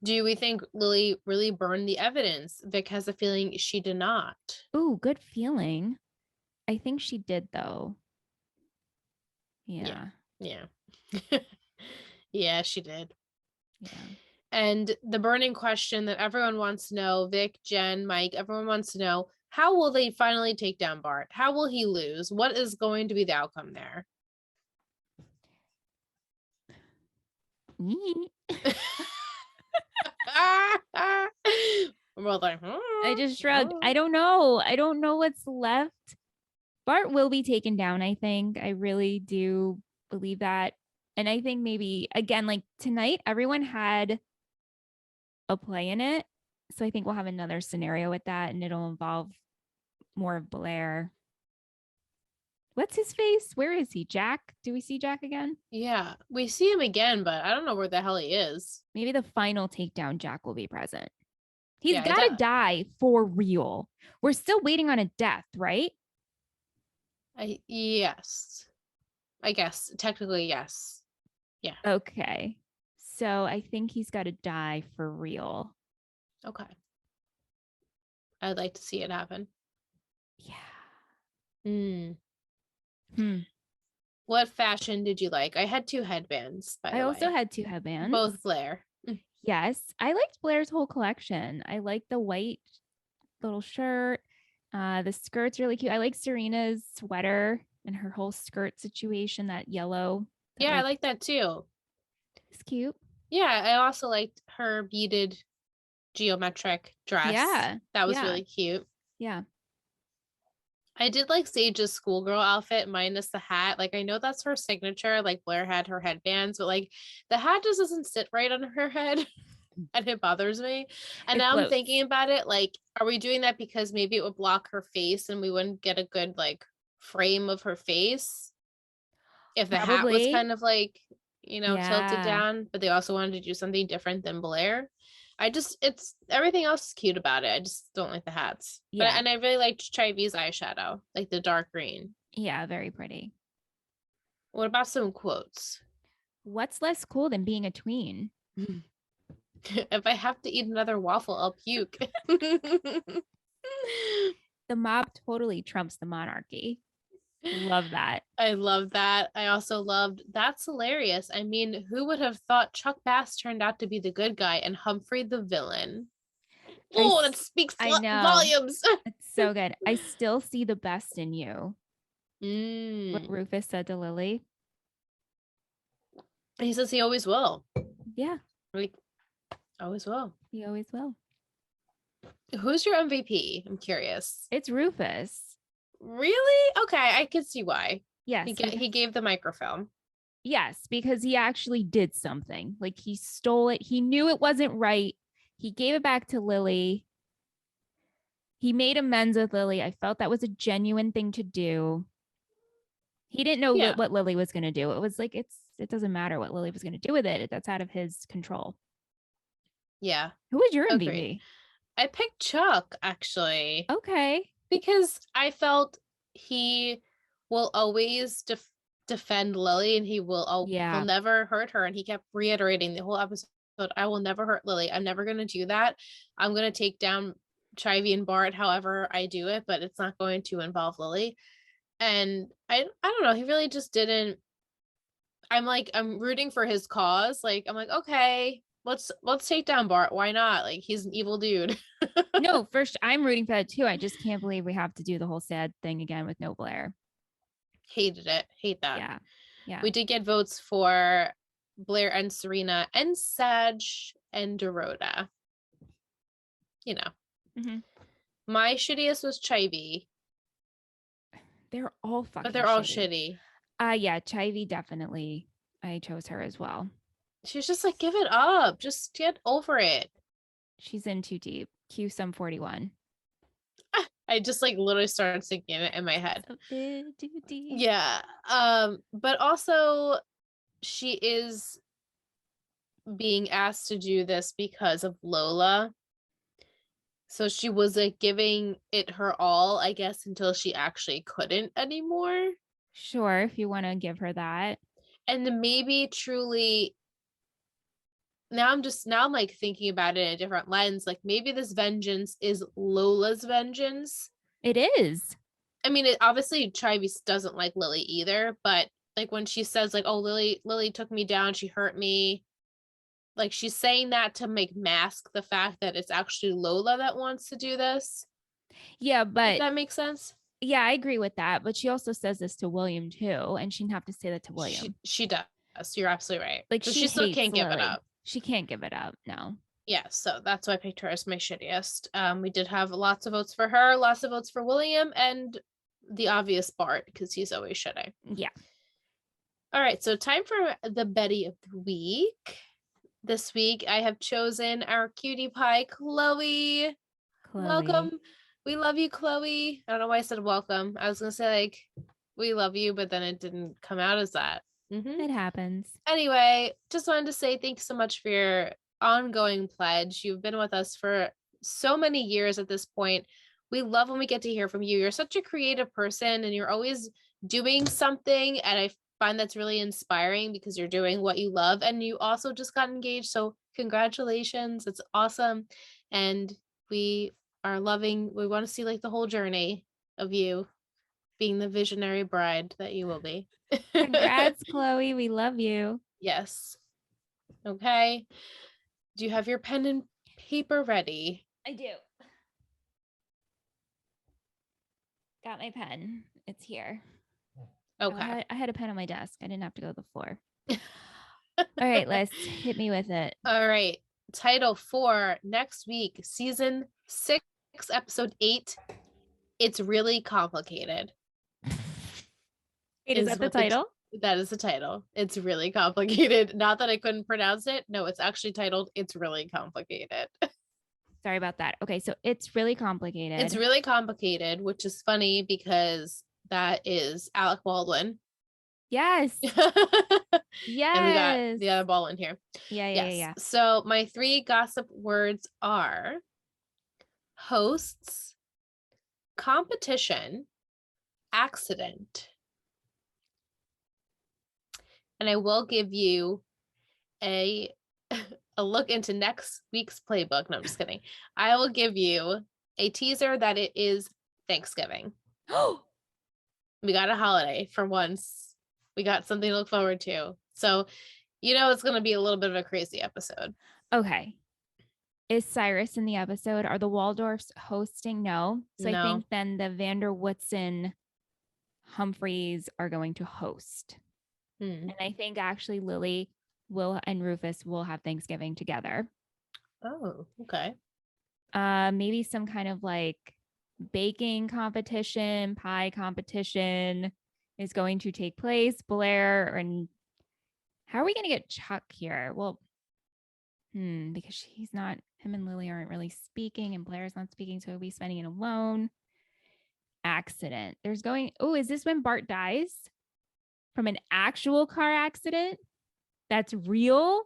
Speaker 1: Do we think Lily really burned the evidence? Vic has a feeling she did not.
Speaker 2: Ooh, good feeling. I think she did, though. Yeah.
Speaker 1: Yeah. Yeah, she did.
Speaker 2: Yeah.
Speaker 1: And the burning question that everyone wants to know, Vic, Jen, Mike, everyone wants to know, how will they finally take down Bart? How will he lose? What is going to be the outcome there? We're like,
Speaker 2: I just shrugged. I don't know. I don't know what's left. Bart will be taken down, I think. I really do believe that. And I think maybe, again, like tonight, everyone had a play in it. So I think we'll have another scenario with that and it'll involve more of Blair. What's his face? Where is he? Jack? Do we see Jack again?
Speaker 1: Yeah, we see him again, but I don't know where the hell he is.
Speaker 2: Maybe the final takedown, Jack will be present. He's got to die for real. We're still waiting on a death, right?
Speaker 1: Yes. I guess. Technically, yes. Yeah.
Speaker 2: Okay. So I think he's got to die for real.
Speaker 1: Okay. I'd like to see it happen.
Speaker 2: Yeah.
Speaker 1: What fashion did you like? I had 2 headbands, by the way.
Speaker 2: I also had 2 headbands.
Speaker 1: Both Blair.
Speaker 2: Yes. I liked Blair's whole collection. I liked the white little shirt. The skirt's really cute. I like Serena's sweater and her whole skirt situation, that yellow.
Speaker 1: Yeah, I like that too.
Speaker 2: It's cute.
Speaker 1: Yeah, I also liked her beaded geometric dress.
Speaker 2: Yeah.
Speaker 1: That was really cute.
Speaker 2: Yeah.
Speaker 1: I did like Sage's schoolgirl outfit minus the hat. Like, I know that's her signature. Like, Blair had her headbands, but like the hat just doesn't sit right on her head. And it bothers me. And now I'm thinking about it, like, are we doing that because maybe it would block her face and we wouldn't get a good like frame of her face if the hat was kind of like, tilted down, but they also wanted to do something different than Blair. it's everything else is cute about it. I just don't like the hats. Yeah. And I really liked Chivy's eyeshadow, like the dark green.
Speaker 2: Yeah, very pretty.
Speaker 1: What about some quotes?
Speaker 2: What's less cool than being a tween?
Speaker 1: If I have to eat another waffle, I'll puke.
Speaker 2: The mob totally trumps the monarchy. Love that.
Speaker 1: I love that. I also loved that's hilarious. I mean, who would have thought Chuck Bass turned out to be the good guy and Humphrey the villain? Oh, that speaks volumes.
Speaker 2: It's so good. I still see the best in you. What Rufus said to Lily.
Speaker 1: He says he always will.
Speaker 2: Yeah.
Speaker 1: Like, always will.
Speaker 2: He always will.
Speaker 1: Who's your MVP? I'm curious.
Speaker 2: It's Rufus.
Speaker 1: Really? Okay, I can see why.
Speaker 2: Yes.
Speaker 1: He gave the microfilm.
Speaker 2: Yes, because he actually did something. Like he stole it. He knew it wasn't right. He gave it back to Lily. He made amends with Lily. I felt that was a genuine thing to do. He didn't know what Lily was going to do. It was like, it doesn't matter what Lily was going to do with it. That's out of his control.
Speaker 1: Yeah.
Speaker 2: Who was your MVP?
Speaker 1: Agreed. I picked Chuck, actually.
Speaker 2: Okay.
Speaker 1: Because I felt he will always defend Lily, and he will never hurt her. And he kept reiterating the whole episode, I will never hurt Lily. I'm never going to do that. I'm going to take down Chivy and Bart however I do it, but it's not going to involve Lily. And I don't know, he really just didn't. I'm rooting for his cause. Like, I'm like, okay, let's take down Bart. Why not? Like, he's an evil dude.
Speaker 2: No, first, I'm rooting for that too. I just can't believe we have to do the whole sad thing again with no Blair.
Speaker 1: Hated it. Hate that.
Speaker 2: Yeah. Yeah.
Speaker 1: We did get votes for Blair and Serena and Sag and Dorota. You know. Mm-hmm. My shittiest was Chivy.
Speaker 2: They're all fucking
Speaker 1: But they're all shitty.
Speaker 2: Yeah, Chivy definitely. I chose her as well.
Speaker 1: She's just like, give it up. Just get over it.
Speaker 2: She's in too deep. Cue Sum 41.
Speaker 1: I just like literally started singing it in my head.
Speaker 2: Too deep.
Speaker 1: Yeah. But also she is being asked to do this because of Lola. So she was like giving it her all, I guess, until she actually couldn't anymore.
Speaker 2: Sure, if you want to give her that.
Speaker 1: And maybe truly now I'm like thinking about it in a different lens. Like maybe this vengeance is Lola's vengeance.
Speaker 2: It is.
Speaker 1: I mean, obviously Travis doesn't like Lily either, but like when she says like, oh, Lily took me down, she hurt me. Like she's saying that to mask the fact that it's actually Lola that wants to do this.
Speaker 2: Yeah, but
Speaker 1: if that makes sense.
Speaker 2: Yeah, I agree with that. But she also says this to William too, and she didn't have to say that to William.
Speaker 1: She does. You're absolutely right.
Speaker 2: Like
Speaker 1: she still can't give it up.
Speaker 2: She can't give it up. No.
Speaker 1: Yeah, so that's why I picked her as my shittiest. We did have lots of votes for her, lots of votes for William, and the obvious Bart because he's always shitty.
Speaker 2: Yeah.
Speaker 1: All right, so time for the Betty of the week. This week I have chosen our cutie pie, Chloe. Welcome. We love you, Chloe. I don't know why I said welcome. I was gonna say like we love you, but then it didn't come out as that.
Speaker 2: Mm-hmm. It happens.
Speaker 1: Anyway, just wanted to say thanks so much for your ongoing pledge. You've been with us for so many years at this point. We love when we get to hear from you. You're such a creative person and you're always doing something. And I find that's really inspiring because you're doing what you love. And you also just got engaged. So congratulations. It's awesome. And we want to see like the whole journey of you being the visionary bride that you will be.
Speaker 2: Congrats, Chloe. We love you.
Speaker 1: Yes. Okay. Do you have your pen and paper ready?
Speaker 2: I do. Got my pen. It's here.
Speaker 1: Okay.
Speaker 2: I had a pen on my desk. I didn't have to go to the floor. All right, Liz, hit me with it.
Speaker 1: All right. Title for next week, season 6, episode 8. It's really complicated.
Speaker 2: Wait, is that the title?
Speaker 1: That is the title. It's really complicated. Not that I couldn't pronounce it. No, it's actually titled It's Really Complicated.
Speaker 2: Sorry about that. Okay, so it's really complicated.
Speaker 1: It's really complicated, which is funny because that is Alec Baldwin.
Speaker 2: Yes.
Speaker 1: And we got
Speaker 2: Yes.
Speaker 1: the other ball in here.
Speaker 2: Yeah.
Speaker 1: So my 3 gossip words are hosts, competition, accident. And I will give you a look into next week's playbook. No, I'm just kidding. I will give you a teaser that it is Thanksgiving. We got a holiday for once. We got something to look forward to. So, it's going to be a little bit of a crazy episode.
Speaker 2: Okay. Is Cyrus in the episode? Are the Waldorfs hosting? No. So
Speaker 1: No.
Speaker 2: I think then the Vander Woodson Humphreys are going to host. And I think actually Lily, Will, and Rufus will have Thanksgiving together.
Speaker 1: Oh, okay.
Speaker 2: Maybe some kind of like baking competition, pie competition is going to take place. Blair, and how are we going to get Chuck here? Well, because him and Lily aren't really speaking, and Blair's not speaking, so he'll be spending it alone. Accident. Is this when Bart dies from an actual car accident? That's real?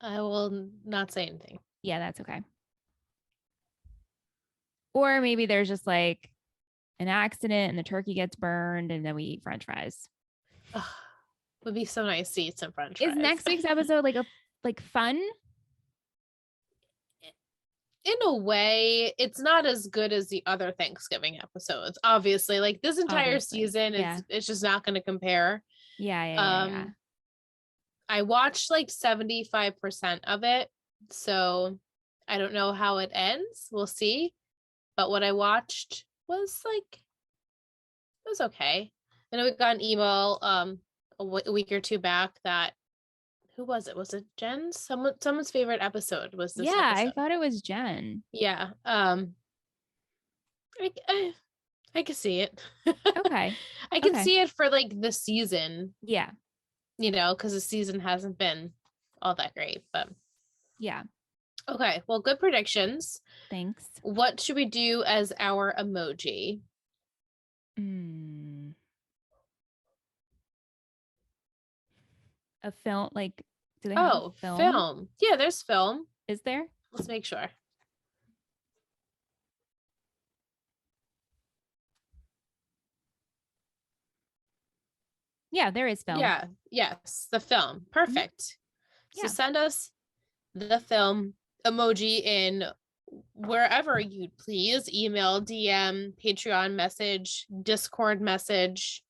Speaker 1: I will not say anything.
Speaker 2: Yeah, that's okay. Or maybe there's just like an accident and the turkey gets burned and then we eat French fries.
Speaker 1: Would be so nice to eat some French fries.
Speaker 2: Is next week's episode like fun?
Speaker 1: In a way, it's not as good as the other Thanksgiving episodes. Obviously, like this entire season, it's just not going to compare.
Speaker 2: Yeah.
Speaker 1: I watched like 75% of it, so I don't know how it ends. We'll see. But what I watched was like, it was okay. I know we got an email a week or two back that, who was it? Was it Jen's? Someone's favorite episode was this episode.
Speaker 2: I thought it was Jen.
Speaker 1: Yeah. I can see it.
Speaker 2: Okay.
Speaker 1: I can see it for like the season.
Speaker 2: Yeah.
Speaker 1: Because the season hasn't been all that great, but
Speaker 2: yeah.
Speaker 1: Okay, well, good predictions.
Speaker 2: Thanks.
Speaker 1: What should we do as our emoji?
Speaker 2: A film, like, do they have
Speaker 1: film? Yeah, there's film.
Speaker 2: Is there?
Speaker 1: Let's make sure.
Speaker 2: Yeah, there is film.
Speaker 1: Yeah, yes, the film. Perfect. Mm-hmm. So send us the film emoji in wherever you'd please. Email, DM, Patreon message, Discord message.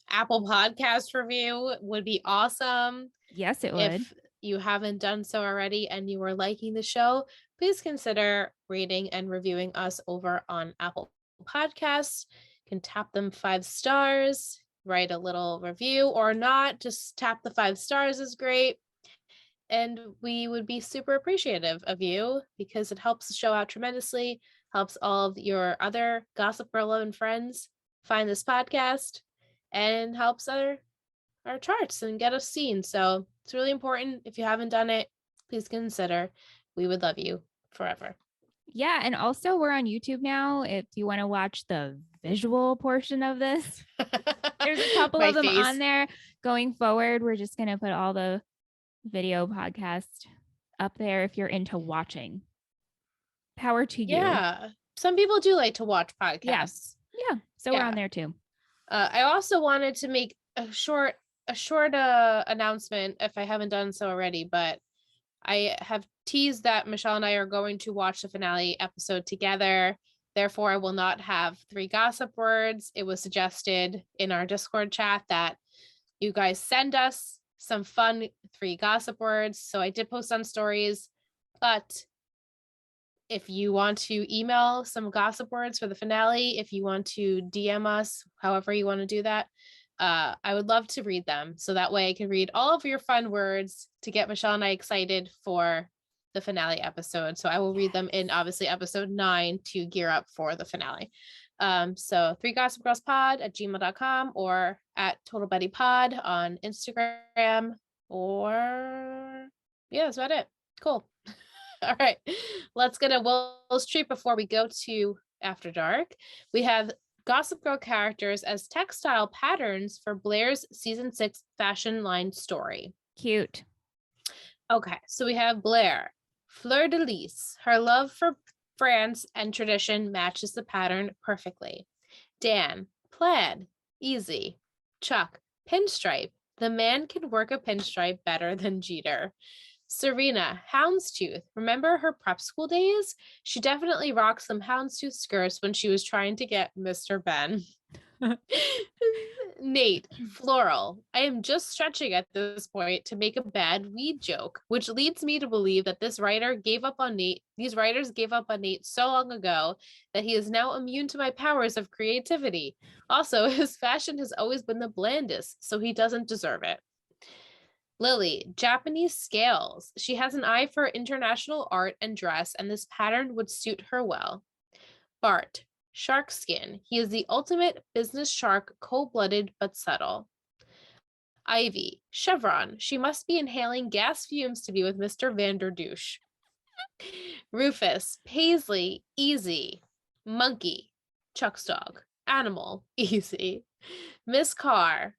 Speaker 1: Apple Podcast review would be awesome.
Speaker 2: Yes, it would.
Speaker 1: If you haven't done so already and you are liking the show, please consider rating and reviewing us over on Apple Podcasts. You can tap them 5 stars, write a little review or not. Just tap the 5 stars is great. And we would be super appreciative of you because it helps the show out tremendously, helps all of your other Gossip Girl loving friends find this podcast, and helps our charts and get us seen. So it's really important. If you haven't done it, please consider. We would love you forever.
Speaker 2: Yeah. And also we're on YouTube now. If you want to watch the visual portion of this, there's a couple of them on there. Going forward, we're just going to put all the video podcast up there if you're into watching. Power to you.
Speaker 1: Yeah. Some people do like to watch podcasts.
Speaker 2: Yeah. So we're on there too.
Speaker 1: I also wanted to make a short announcement if I haven't done so already, but I have teased that Michelle and I are going to watch the finale episode together. Therefore, I will not have 3 gossip words. It was suggested in our Discord chat that you guys send us some fun 3 gossip words. So I did post on stories, but if you want to email some gossip words for the finale, if you want to DM us, however you want to do that, I would love to read them. So that way I can read all of your fun words to get Michelle and I excited for the finale episode. So I will read them in obviously episode 9 to gear up for the finale. So 3gossipgirlspod@gmail.com or at TotalBettyPod on Instagram, or that's about it. Cool. All right, let's get a Will's treat before we go to After Dark. We have Gossip Girl characters as textile patterns for Blair's season 6 fashion line story.
Speaker 2: Cute.
Speaker 1: Okay, so we have Blair. Fleur de lis. Her love for France and tradition matches the pattern perfectly. Dan. Plaid. Easy. Chuck. Pinstripe. The man can work a pinstripe better than Jeter. Serena. Houndstooth. Remember her prep school days? She definitely rocked some houndstooth skirts when she was trying to get Mr. Ben. Nate. Floral. I am just stretching at this point to make a bad weed joke, which leads me to believe that these writers gave up on Nate so long ago that he is now immune to my powers of creativity. Also, his fashion has always been the blandest, so he doesn't deserve it. Lily, Japanese scales. She has an eye for international art and dress, and this pattern would suit her well. Bart, shark skin. He is the ultimate business shark, cold-blooded but subtle. Ivy, chevron. She must be inhaling gas fumes to be with Mr. Vanderdouche. Rufus, Paisley, easy. Monkey, Chuck's dog. Animal, easy. Miss Carr,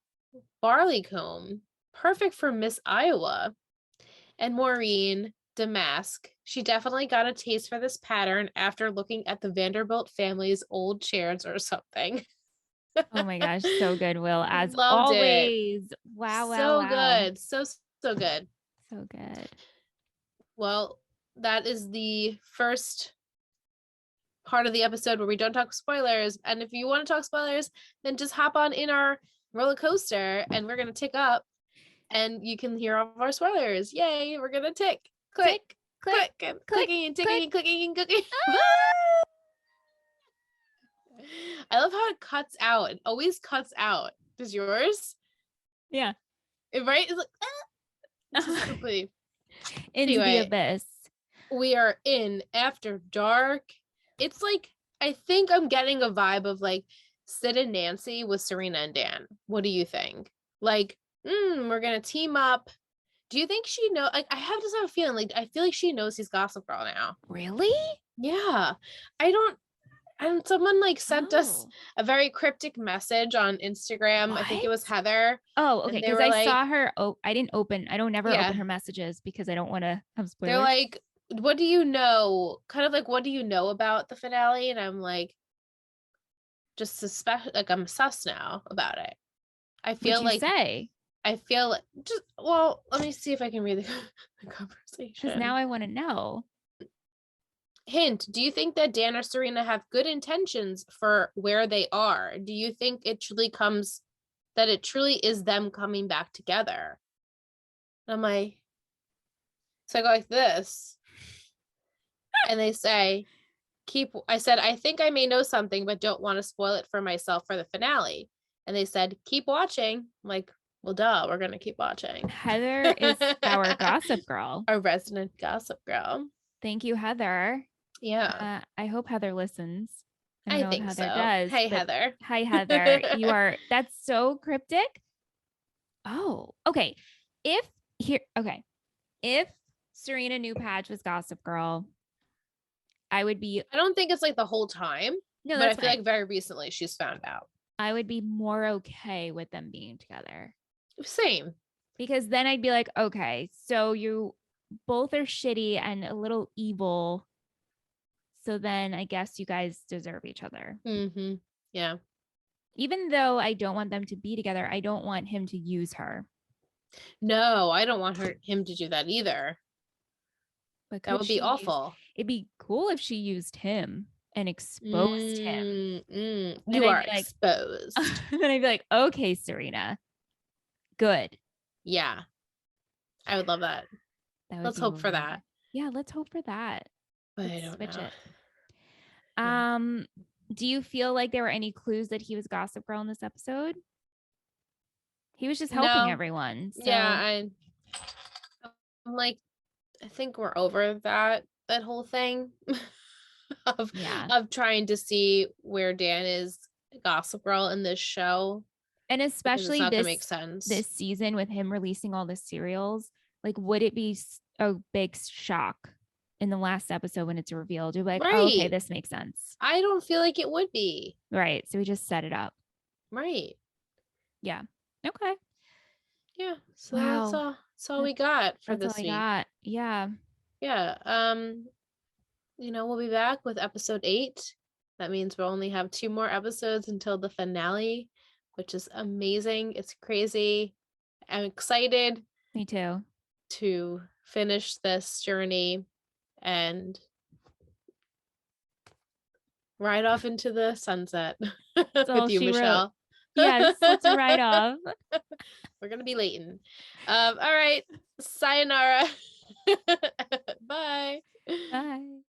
Speaker 1: Barleycomb, perfect for Miss Iowa. And Maureen, Damask. She definitely got a taste for this pattern after looking at the Vanderbilt family's old chairs or something.
Speaker 2: Oh my gosh, so good, Will. As
Speaker 1: Loved
Speaker 2: always.
Speaker 1: it.
Speaker 2: Wow,
Speaker 1: So
Speaker 2: wow.
Speaker 1: good. So good.
Speaker 2: So good.
Speaker 1: Well, that is the first part of the episode where we don't talk spoilers. And if you want to talk spoilers, then just hop on in our roller coaster and we're going to tick up and you can hear all of our spoilers. Yay, we're going to tick, click, click, and clicking and ticking and clicking and clicking. I love how it cuts out. It always cuts out. Does yours?
Speaker 2: Yeah.
Speaker 1: Right? It's like, completely.
Speaker 2: Into the abyss.
Speaker 1: We are in After Dark. It's like, I think I'm getting a vibe of like Sid and Nancy with Serena and Dan. What do you think? Like, we're going to team up. Do you think she knows? Like, I have this have a feeling, like, I feel like she knows he's Gossip Girl now.
Speaker 2: Really?
Speaker 1: Yeah. And someone like sent us a very cryptic message on Instagram. What? I think it was Heather.
Speaker 2: Oh, okay. Because I saw her. Oh, I don't never open her messages because I don't want to have spoilers.
Speaker 1: They're like, what do you know? Kind of like, what do you know about the finale? And I'm like, just suspect, like, I'm sus now about it. I feel like, I feel like, just, well, let me see if I can read the conversation.
Speaker 2: Because now I want to know.
Speaker 1: Hint, do you think that Dan or Serena have good intentions for where they are? Do you think it truly is them coming back together? And I'm like, so I go like this. And they say, I said, I think I may know something, but don't want to spoil it for myself for the finale. And they said, keep watching. I'm like, well, duh, we're going to keep watching.
Speaker 2: Heather is our gossip girl.
Speaker 1: Our resident gossip girl.
Speaker 2: Thank you, Heather.
Speaker 1: Yeah.
Speaker 2: I hope Heather listens.
Speaker 1: I think Heather does. Hey, Heather.
Speaker 2: Hi, Heather. That's so cryptic. Oh, okay. If Serena knew Padge was Gossip Girl, I don't
Speaker 1: think it's like the whole time. No, but I feel like very recently she's found out.
Speaker 2: I would be more okay with them being together.
Speaker 1: Same.
Speaker 2: Because then I'd be like, okay, so you both are shitty and a little evil. So then I guess you guys deserve each other.
Speaker 1: Mm-hmm. Yeah.
Speaker 2: Even though I don't want them to be together, I don't want him to use her.
Speaker 1: No, I don't want him to do that either. But that would be awful.
Speaker 2: It'd be cool if she used him and exposed him.
Speaker 1: You are exposed.
Speaker 2: Then I'd be like, okay, Serena. Good.
Speaker 1: Yeah. I would love that. Let's hope for that.
Speaker 2: Yeah, let's hope for that.
Speaker 1: But I don't know.
Speaker 2: It. Do you feel like there were any clues that he was Gossip Girl in this episode? He was just helping everyone. So.
Speaker 1: Yeah, I'm like, I think we're over that whole thing of trying to see where Dan is Gossip Girl in this show.
Speaker 2: And especially this season with him releasing all the serials, like, would it be a big shock in the last episode when it's revealed. You're like,
Speaker 1: right.
Speaker 2: oh, okay, this makes sense.
Speaker 1: I don't feel like it would be.
Speaker 2: Right. So we just set it up.
Speaker 1: Right.
Speaker 2: Yeah. Okay.
Speaker 1: Yeah. So
Speaker 2: wow.
Speaker 1: that's all we got for this week.
Speaker 2: Yeah.
Speaker 1: Yeah. We'll be back with episode 8. That means we'll only have 2 more episodes until the finale, which is amazing. It's crazy. I'm excited.
Speaker 2: Me too.
Speaker 1: To finish this journey and ride off into the sunset with you, Michelle.
Speaker 2: Yes, let's ride off.
Speaker 1: We're gonna be Leighton. All right. Sayonara. Bye.
Speaker 2: Bye.